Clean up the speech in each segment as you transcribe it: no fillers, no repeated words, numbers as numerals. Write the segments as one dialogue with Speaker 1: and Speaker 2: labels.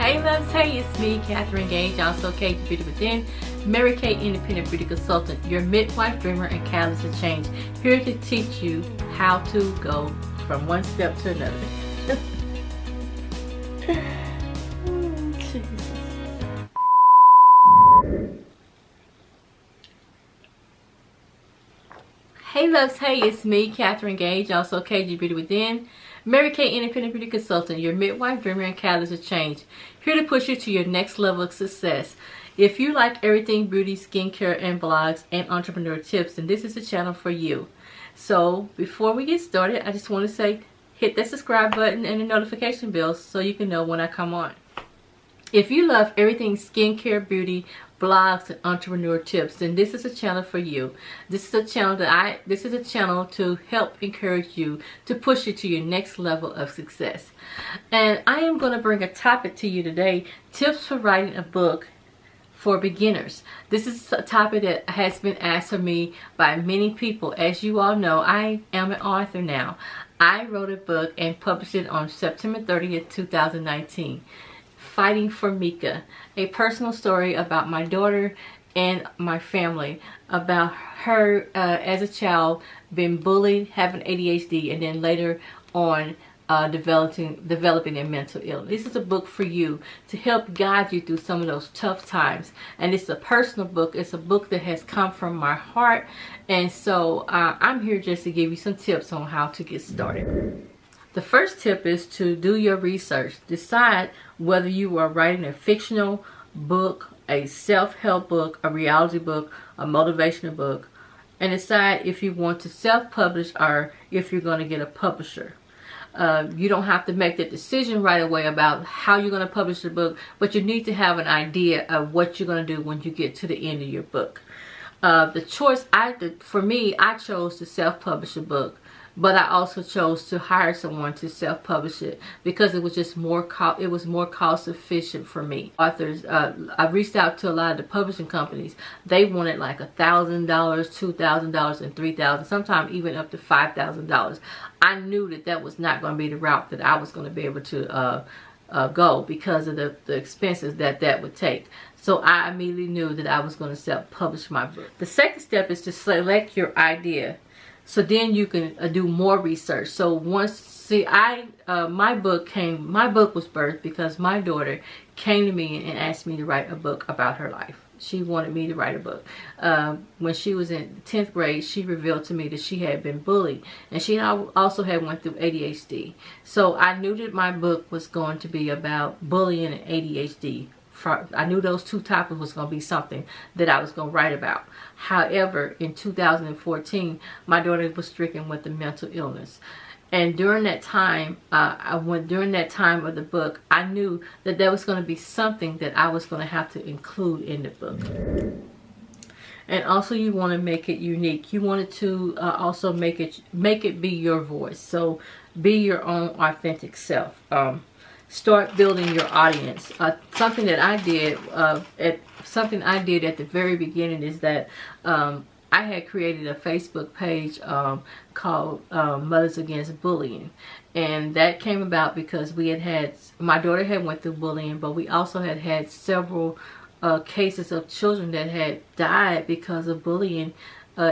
Speaker 1: Hey loves, hey, it's me, Catherine Gage, also Cage Beauty Within, Mary Kay Independent Beauty Consultant, your midwife dreamer and catalyst to change, here to teach you how to go from one step to another. Jesus. Hey loves, hey, it's me, Catherine Gage, also KG Beauty Within, Mary Kay Independent Beauty Consultant, your midwife, dreamer, and catalyst to change, here to push you to your next level of success. If you like everything beauty, skincare, and blogs, and entrepreneur tips, then this is the channel for you. So before we get started, I just want to say, hit that subscribe button and the notification bell so you can know when I come on. If you love everything skincare, beauty, blogs, and entrepreneur tips, then this is a channel for you. This is a channel to help encourage you, to push you to your next level of success. And I am going to bring a topic to you today: tips for writing a book for beginners. This is a topic that has been asked of me by many people. As you all know, I am an author now. I wrote a book and published it on September 30th, 2019. Fighting for Meka, a personal story about my daughter and my family, about her as a child being bullied, having ADHD, and then later on developing a mental illness. This is a book for you to help guide you through some of those tough times, and it's a personal book. It's a book that has come from my heart, and so I'm here just to give you some tips on how to get started. The first tip is to do your research. Decide whether you are writing a fictional book, a self-help book, a reality book, a motivational book, and decide if you want to self-publish or if you're going to get a publisher. You don't have to make that decision right away about how you're going to publish the book, but you need to have an idea of what you're going to do when you get to the end of your book. For me, I chose to self-publish a book. But I also chose to hire someone to self-publish it because it was just more cost efficient for me. Authors, I reached out to a lot of the publishing companies. They wanted like $1,000, $2,000, and $3,000, sometimes even up to $5,000. I knew that was not going to be the route that I was going to be able to go because of the expenses that would take. So I immediately knew that I was going to self-publish my book. The second step is to select your idea. So then you can do more research. So my book was birthed because my daughter came to me and asked me to write a book about her life. She wanted me to write a book. When she was in 10th grade, she revealed to me that she had been bullied, and she also had went through ADHD. So I knew that my book was going to be about bullying and ADHD. I knew those two topics was going to be something that I was going to write about. However, in 2014, my daughter was stricken with a mental illness. And during that time, during that time of the book, I knew that there was going to be something that I was going to have to include in the book. And also, you want to make it unique. You wanted to also make it be your voice. So be your own authentic self. Start building your audience. Something I did at the very beginning is that I had created a Facebook page called Mothers Against Bullying, and that came about because my daughter had went through bullying, but we also had several cases of children that had died because of bullying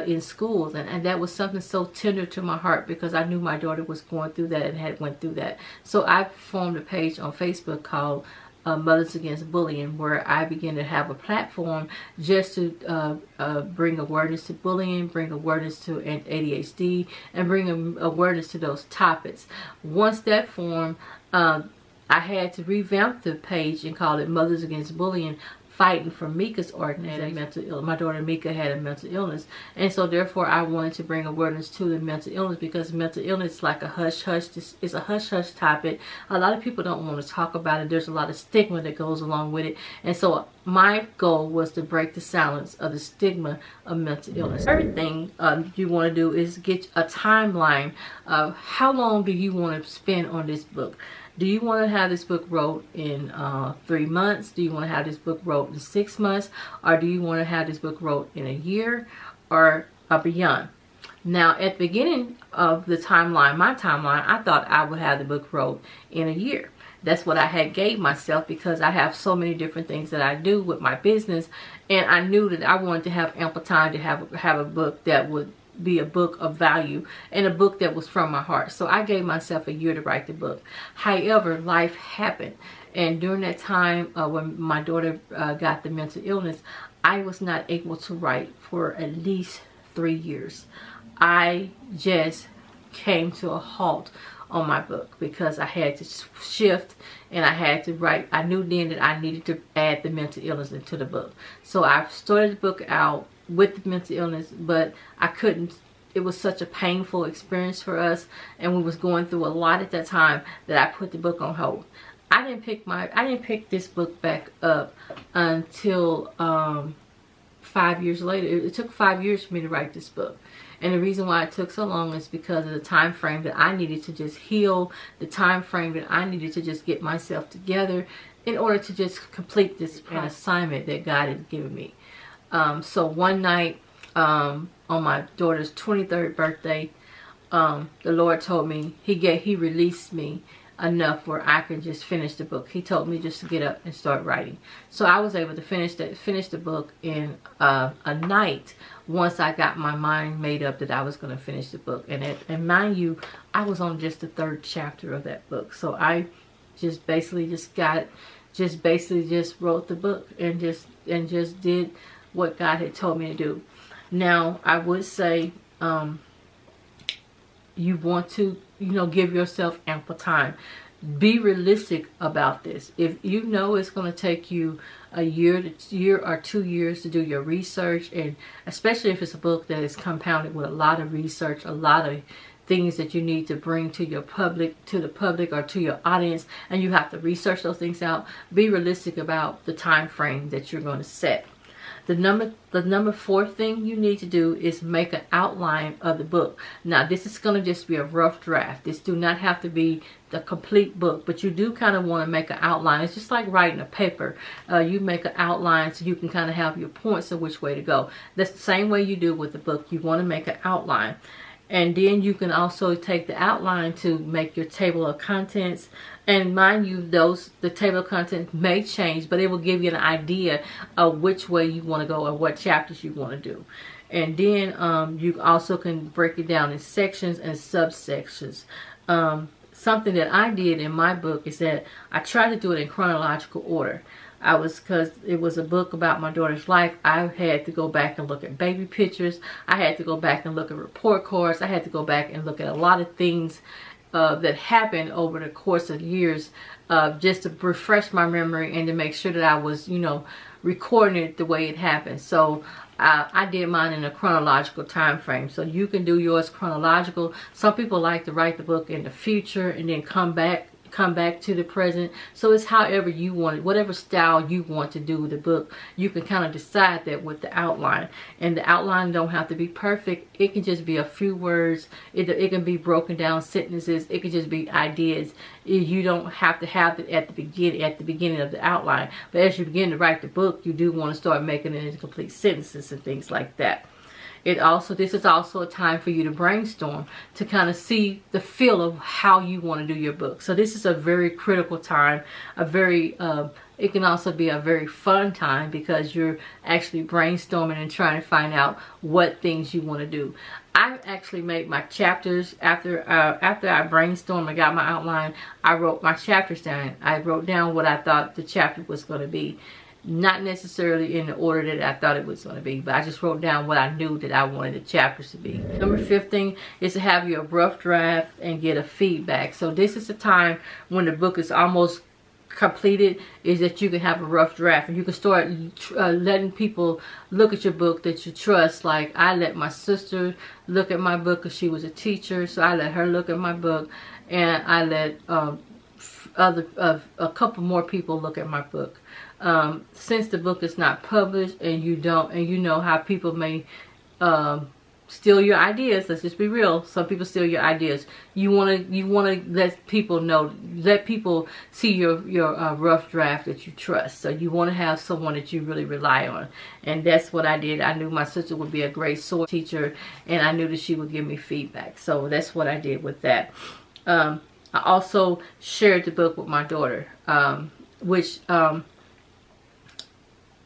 Speaker 1: in schools, and that was something so tender to my heart because I knew my daughter was going through that and had went through that. So I formed a page on Facebook called Mothers Against Bullying, where I began to have a platform just to bring awareness to bullying, bring awareness to ADHD, and bring awareness to those topics. Once that formed, I had to revamp the page and call it Mothers Against Bullying, Fighting For Meka's organization. My daughter Meka had a mental illness, and so therefore I wanted to bring awareness to the mental illness, because mental illness is like a hush-hush. It's a hush-hush topic. A lot of people don't want to talk about it. There's a lot of stigma that goes along with it, and so my goal was to break the silence of the stigma of mental illness. Third thing you want to do is get a timeline of how long do you want to spend on this book. Do you want to have this book wrote in 3 months? Do you want to have this book wrote in 6 months? Or do you want to have this book wrote in a year or beyond? Now, at the beginning of the timeline, my timeline, I thought I would have the book wrote in a year. That's what I had gave myself, because I have so many different things that I do with my business, and I knew that I wanted to have ample time to have a book that would be a book of value and a book that was from my heart. So I gave myself a year to write the book. However, life happened, and during that time when my daughter got the mental illness, I was not able to write for at least 3 years. I just came to a halt on my book because I had to shift and I had to write. I knew then that I needed to add the mental illness into the book. So I started the book out with the mental illness, but I couldn't. It was such a painful experience for us, and we was going through a lot at that time, that I put the book on hold. I didn't pick this book back up until 5 years later. It took 5 years for me to write this book. And the reason why it took so long is because of the time frame that I needed to just heal, the time frame that I needed to just get myself together in order to just complete this assignment that God had given me. So one night on my daughter's 23rd birthday, the Lord told me, He released me enough where I could just finish the book. He told me just to get up and start writing. So I was able to finish the book in a night, once I got my mind made up that I was going to finish the book. And mind you, I was on just the 3rd chapter of that book. So I just basically just wrote the book and just did what God had told me to do. Now, I would say you want to, give yourself ample time. Be realistic about this. If you know it's going to take you a year or 2 years to do your research, and especially if it's a book that is compounded with a lot of research, a lot of things that you need to bring to the public or to your audience, and you have to research those things out, be realistic about the time frame that you're going to set. The number 4 thing you need to do is make an outline of the book. Now, this is going to just be a rough draft. This do not have to be the complete book, but you do kind of want to make an outline. It's just like writing a paper. You make an outline so you can kind of have your points of which way to go. That's the same way you do with the book. You want to make an outline. And then you can also take the outline to make your table of contents. And mind you, the table of contents may change, but it will give you an idea of which way you want to go or what chapters you want to do. And then you also can break it down in sections and subsections. Something that I did in my book is that I tried to do it in chronological order. Because it was a book about my daughter's life, I had to go back and look at baby pictures. I had to go back and look at report cards. I had to go back and look at a lot of things that happened over the course of years, just to refresh my memory and to make sure that I was, recording it the way it happened. So I did mine in a chronological time frame. So you can do yours chronological. Some people like to write the book in the future and then come back to the present. So it's however you want it, whatever style you want to do the book. You can kind of decide that with the outline, and the outline don't have to be perfect. It can just be a few words. It can be broken down sentences. It can just be ideas. You don't have to have it at the beginning of the outline, but as you begin to write the book, you do want to start making it into complete sentences and things like that. This is also a time for you to brainstorm, to kind of see the feel of how you want to do your book. So this is a very critical time, it can also be a very fun time, because you're actually brainstorming and trying to find out what things you want to do. I actually made my chapters after I brainstormed and got my outline. I wrote my chapters down. I wrote down what I thought the chapter was going to be. Not necessarily in the order that I thought it was going to be, but I just wrote down what I knew that I wanted the chapters to be. Number 15 is to have your rough draft and get a feedback. So this is the time when the book is almost completed, is that you can have a rough draft and you can start letting people look at your book that you trust. Like I let my sister look at my book because she was a teacher, so I let her look at my book, and I let a couple more people look at my book. Since the book is not published, and you know how people may steal your ideas. Let's just be real. Some people steal your ideas. You want to let people know, let people see your rough draft that you trust. So you want to have someone that you really rely on, and that's what I did. I knew my sister would be a great source teacher, and I knew that she would give me feedback. So that's what I did with that. I also shared the book with my daughter, which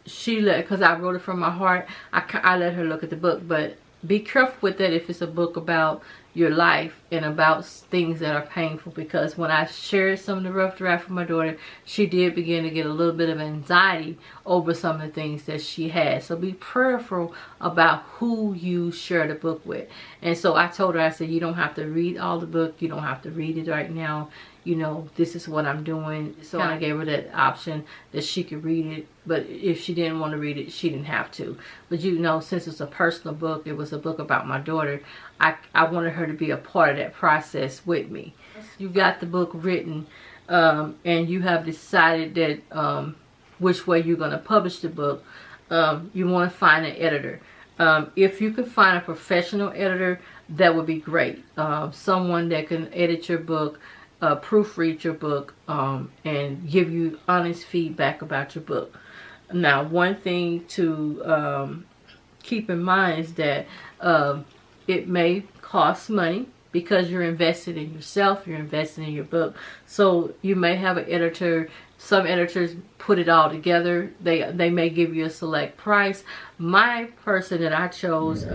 Speaker 1: she let, because I wrote it from my heart, I let her look at the book. But be careful with that if it's a book about your life and about things that are painful, because when I shared some of the rough draft with my daughter, she did begin to get a little bit of anxiety over some of the things that she had. So be prayerful about who you share the book with. And so I told her, I said, you don't have to read all the book, you don't have to read it right now, you know, this is what I'm doing. So I gave her that option that she could read it, but if she didn't want to read it, she didn't have to. But you know, since it's a personal book, it was a book about my daughter, I wanted her to be a part of that process with me. You got the book written, and you have decided that which way you're going to publish the book. You want to find an editor. If you can find a professional editor, that would be great. Someone that can edit your book, proofread your book, and give you honest feedback about your book. Now, one thing to keep in mind is that it may cost money, because you're invested in yourself, you're invested in your book. So you may have an editor. Some editors put it all together. They may give you a select price. My person that I chose,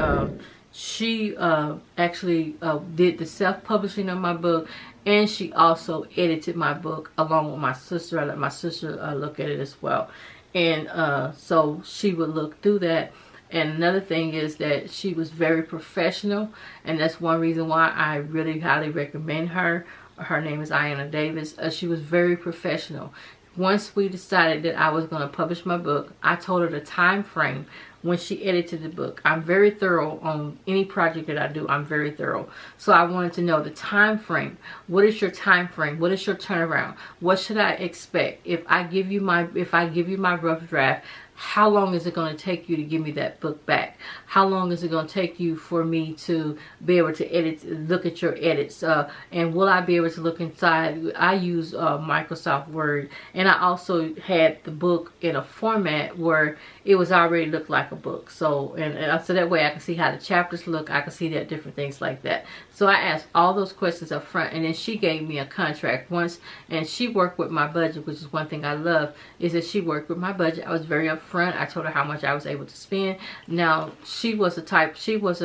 Speaker 1: she actually did the self-publishing of my book, and she also edited my book along with my sister. I let my sister look at it as well. And so she would look through that. And another thing is that she was very professional, and that's one reason why I really highly recommend her. Her name is Iana Davis. She was very professional. Once we decided that I was going to publish my book, I told her the time frame when she edited the book. I'm very thorough on any project that I do. I'm very thorough. So I wanted to know the time frame. What is your time frame? What is your turnaround? What should I expect? If I give you my rough draft, how long is it going to take you to give me that book back? How long is it going to take you for me to be able to look at your edits? And will I be able to look inside? I use Microsoft Word, and I also had the book in a format where it was already looked like a book. So so that way I can see how the chapters look. I can see that different things like that. So I asked all those questions up front, and then she gave me a contract once, and she worked with my budget, which is one thing I love, is that she worked with my budget. I was very upfront. I told her how much I was able to spend. Now, she was a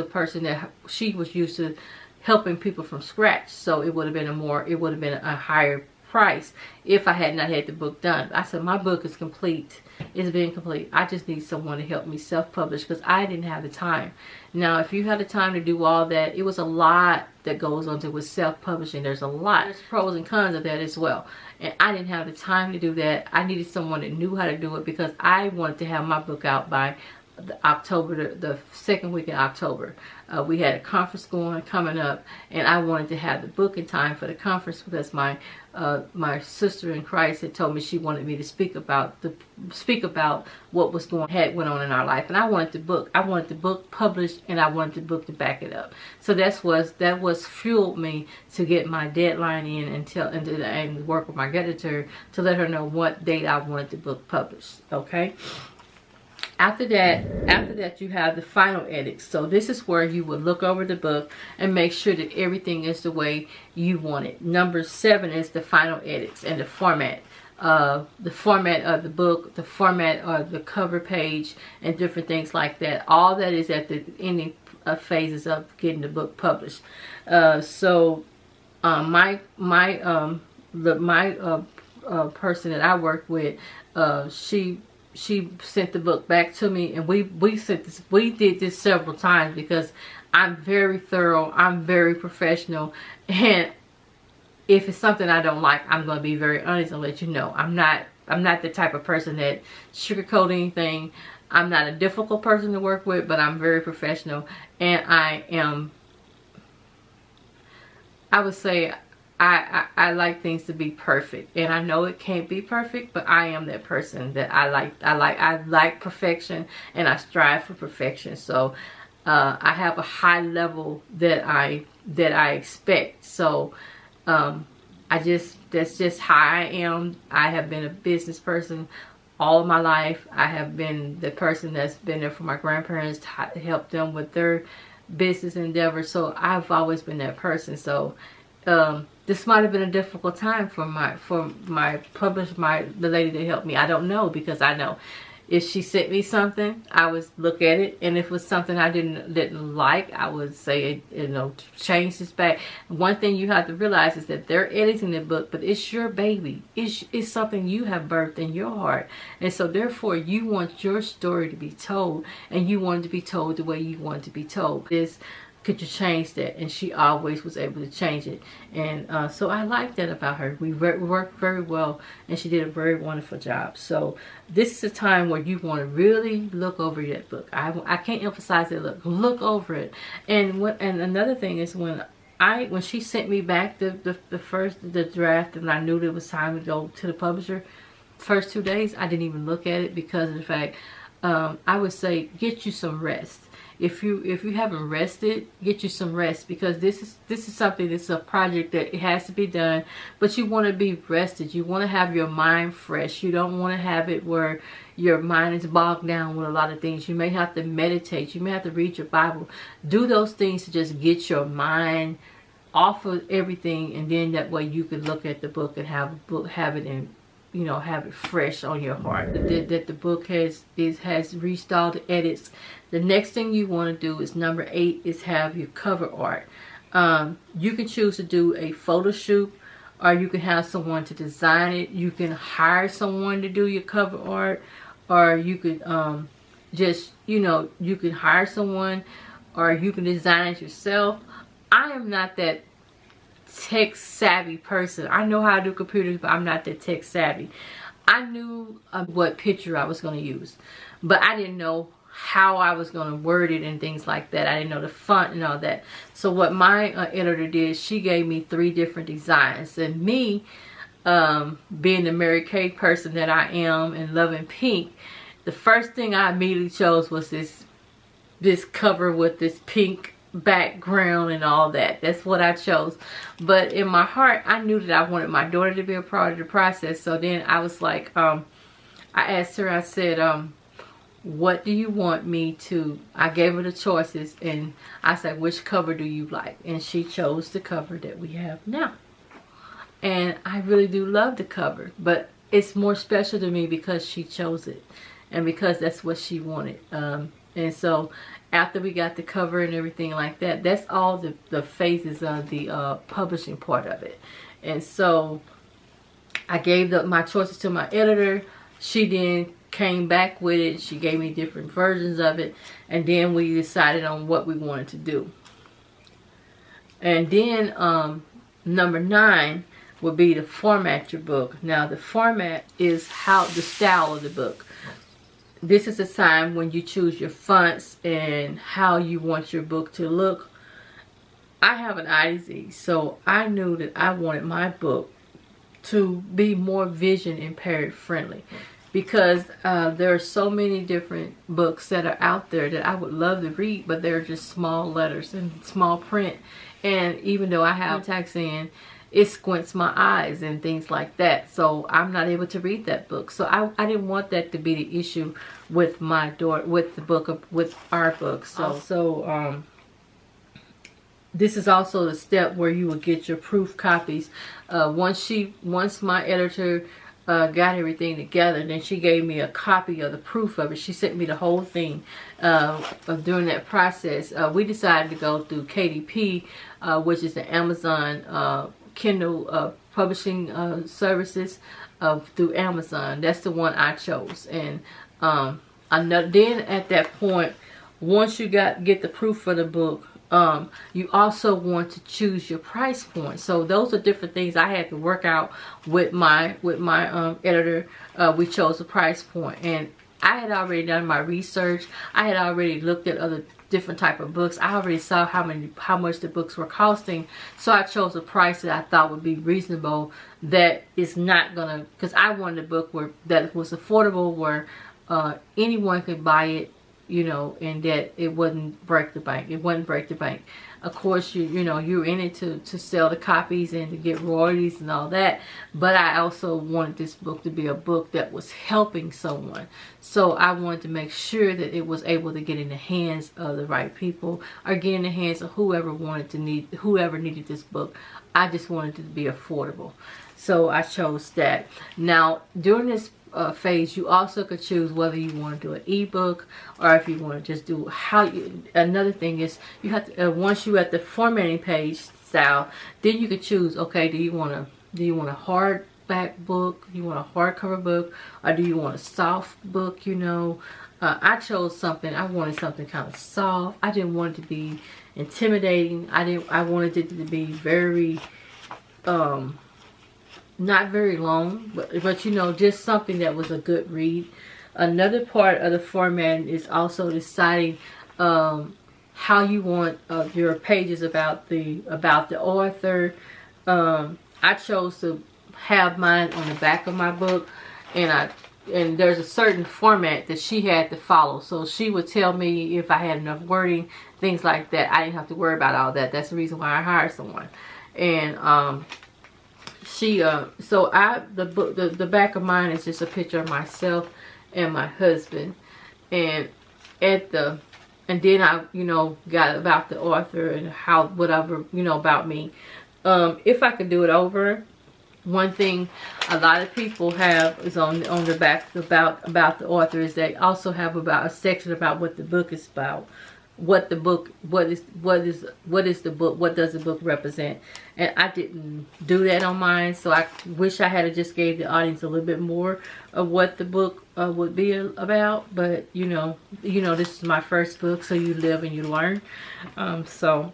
Speaker 1: person that she was used to helping people from scratch, so it would have been a higher price if I had not had the book done. I said, my book is complete. It's been complete. I just need someone to help me self-publish, because I didn't have the time. Now, if you had the time to do all that, it was a lot that goes on to with self-publishing. There's a lot. There's pros and cons of that as well. And I didn't have the time to do that. I needed someone that knew how to do it, because I wanted to have my book out by the second week in October. We had a conference coming up, and I wanted to have the book in time for the conference, because my sister in Christ had told me she wanted me to speak about what went on in our life, and I wanted the book published, and I wanted the book to back it up. So that was fueled me to get my deadline in and work with my editor to let her know what date I wanted the book published. Okay. After that, you have the final edits. So this is where you will look over the book and make sure that everything is the way you want it. Number 7 is the final edits and the format. The format of the book, the format of the cover page, and different things like that. All that is at the ending phases of getting the book published. My person that I worked with, she sent the book back to me, and we did this several times, because I'm very thorough, I'm very professional, and if it's something I don't like, I'm going to be very honest and let you know. I'm not the type of person that sugarcoat anything. I'm not a difficult person to work with, but I'm very professional, and I would say I like things to be perfect, and I know it can't be perfect, but I am that person that I like perfection, and I strive for perfection. So I have a high level that I expect. So that's just how I am. I have been a business person all of my life. I have been the person that's been there for my grandparents to help them with their business endeavors. So I've always been that person. So this might have been a difficult time for the lady that helped me. I don't know, because I know if she sent me something, I would look at it, and if it was something I didn't like, I would say, change this back. One thing you have to realize is that they're editing the book, but it's your baby. It's something you have birthed in your heart, and so therefore you want your story to be told, and you want it to be told the way you want it to be told. Could you change that? And she always was able to change it, and so I like that about her. We worked very well, and she did a very wonderful job. So this is a time where you want to really look over that book. I can't emphasize it. Look over it. And another thing is, when she sent me back the draft, and I knew that it was time to go to the publisher, first 2 days I didn't even look at it, because of the fact I would say, get you some rest. If you haven't rested, get you some rest, because this is something that's a project that it has to be done, but you want to be rested. You want to have your mind fresh. You don't want to have it where your mind is bogged down with a lot of things. You may have to meditate. You may have to read your Bible. Do those things to just get your mind off of everything, and then that way you can look at the book and have it in, have it fresh on your heart. That the book has reached all the edits. The next thing you want to do is number 8, is have your cover art. You can choose to do a photo shoot, or you can have someone to design it. You can hire someone to do your cover art, or you could you can hire someone, or you can design it yourself. I am not that tech savvy person. I know how to do computers, but I'm not that tech savvy. I knew what picture I was going to use, but I didn't know how I was going to word it and things like that. I didn't know the font and all that. So what my editor did, she gave me 3 different designs, and me being the Mary Kay person that I am and loving pink, the first thing I immediately chose was this cover with this pink background and all that. That's what I chose. But in my heart, I knew that I wanted my daughter to be a part of the process. So then I was like, I asked her, I said, what do you want me to, I gave her the choices, and I said, which cover do you like? And she chose the cover that we have now. And I really do love the cover, but it's more special to me because she chose it, and because that's what she wanted. And so after we got the cover and everything like that, that's all the phases of the publishing part of it. And so I gave my choices to my editor. She then came back with it. She gave me different versions of it, and then we decided on what we wanted to do. And then number 9 would be to format your book. Now the format is the style of the book. This is the time when you choose your fonts and how you want your book to look. I have an eye disease, so I knew that I wanted my book to be more vision impaired friendly, because there are so many different books that are out there that I would love to read, but they're just small letters and small print, and even though I have contacts in, it squints my eyes and things like that, so I'm not able to read that book. So I didn't want that to be the issue with my daughter, with our book. So this is also the step where you will get your proof copies. Once my editor got everything together, then she gave me a copy of the proof of it. She sent me the whole thing. During that process, we decided to go through KDP, which is the Amazon Kindle publishing services through Amazon. That's the one I chose. And then at that point, once you get the proof for the book, you also want to choose your price point. So those are different things I had to work out with my editor. We chose a price point, and I had already done my research. I had already looked at other different type of books. I already saw how much the books were costing, so I chose a price that I thought would be reasonable, that is not gonna, because I wanted a book that was affordable, where anyone could buy it you know, and that it wouldn't break the bank. It wouldn't break the bank. Of course, you know, you're in it to sell the copies and to get royalties and all that. But I also wanted this book to be a book that was helping someone. So I wanted to make sure that it was able to get in the hands of the right people, or get in the hands of whoever needed this book. I just wanted it to be affordable. So I chose that. Now, during this phase, you also could choose whether you want to do an ebook, or if you want to just do another thing is, you have to once you're at the formatting page style, then you could choose, okay, do you want a hardback book, do you want a hardcover book, or do you want a soft book? You know, I chose something. I wanted something kind of soft. I didn't want it to be intimidating. I wanted it to be very not very long, but you know, just something that was a good read. Another part of the format is also deciding how you want your pages about the author. I chose to have mine on the back of my book, and there's a certain format that she had to follow. So she would tell me if I had enough wording, things like that. I didn't have to worry about all that. That's the reason why I hired someone. And the back of mine is just a picture of myself and my husband, and then I, you know, got about the author and whatever, you know, about me. If I could do it over, one thing a lot of people have is on the back about the author, is they also have about a section about what the book is about. What is the book, what does the book represent? And I didn't do that on mine, so I wish I had just gave the audience a little bit more of what the book would be about. But you know, this is my first book, so you live and you learn. So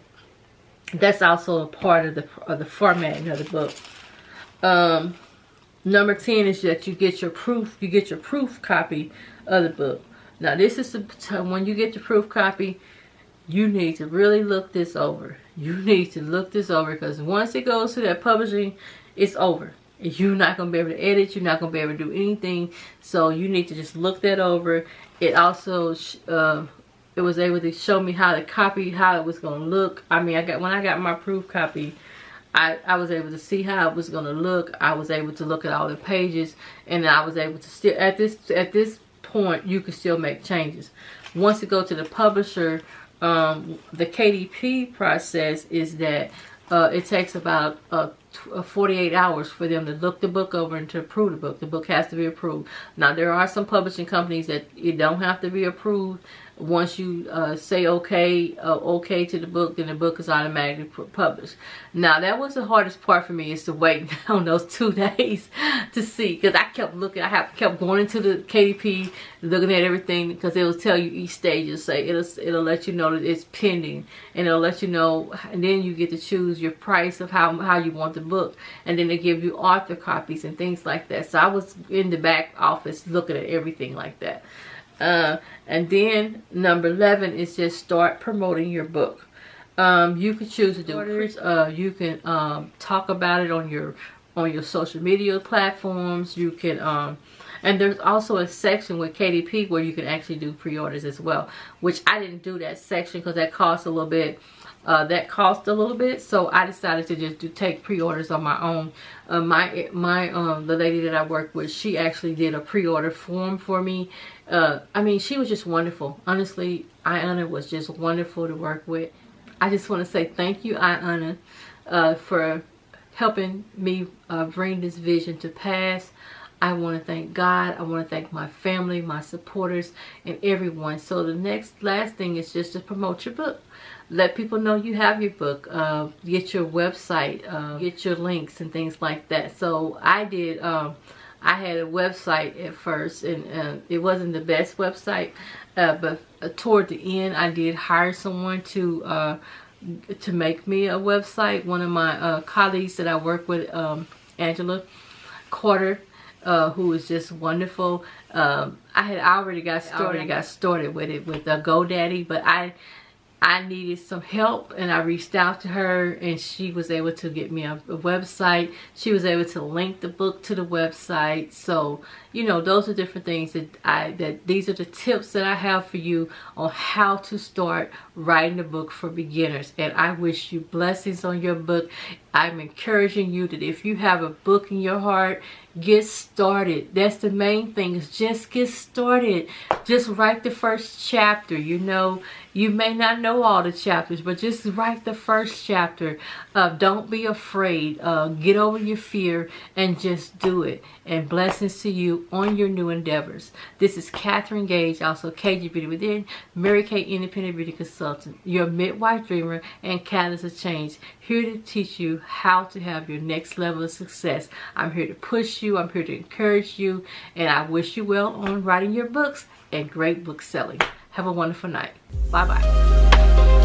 Speaker 1: that's also a part of the formatting of the book. Number 10 is that you get your proof copy of the book. Now this is when you get your proof copy, you need to really look this over. You need to look this over, because once it goes to that publishing, it's over. You're not going to be able to edit. You're not going to be able to do anything. So you need to just look that over. It also, it was able to show me how it was going to look. I mean, when I got my proof copy, I was able to see how it was going to look. I was able to look at all the pages, and I was able to still, at this point, you can still make changes. Once it goes to the publisher, the KDP process is that it takes about 48 hours for them to look the book over and to approve the book. The book has to be approved. Now, there are some publishing companies that it don't have to be approved. Once you say okay to the book, then the book is automatically published. Now, that was the hardest part for me, is to wait on those 2 days to see, because I kept looking. I kept going into the KDP, looking at everything, because it will tell you each stage. It'll let you know that it's pending, and it'll let you know, and then you get to choose your price of how you want the book, and then they give you author copies and things like that. So I was in the back office looking at everything like that. And then number 11 is just start promoting your book. You can choose to do you can talk about it on your social media platforms. You can and there's also a section with KDP where you can actually do pre-orders as well, which I didn't do that section because that cost a little bit. So I decided to just take pre-orders on my own. The lady that I work with, she actually did a pre-order form for me. I mean, she was just wonderful. Honestly, Iana was just wonderful to work with. I just want to say thank you, Iana, for helping me bring this vision to pass. I want to thank God. I want to thank my family, my supporters, and everyone. So the last thing is just to promote your book. Let people know you have your book. Get your website, get your links and things like that. So I did. I had a website at first, and it wasn't the best website, but toward the end, I did hire someone to make me a website. One of my colleagues that I work with, Angela Carter, who is just wonderful. I already got started with it with GoDaddy, but I I needed some help, and I reached out to her, and she was able to get me a website. She was able to link the book to the website. So, you know, those are different things that these are the tips that I have for you on how to start writing a book for beginners. And I wish you blessings on your book. I'm encouraging you that if you have a book in your heart, get started. That's the main thing, is just get started. Just write the first chapter. You know, you may not know all the chapters, but just write the first chapter. Don't be afraid. Get over your fear and just do it. And blessings to you on your new endeavors. This is Catherine Gage, also KG Beauty Within, Mary Kay Independent Beauty Consultant, your midwife dreamer and catalyst of change, here to teach you how to have your next level of success. I'm here to push you. I'm here to encourage you. And I wish you well on writing your books and great book selling. Have a wonderful night. Bye-bye.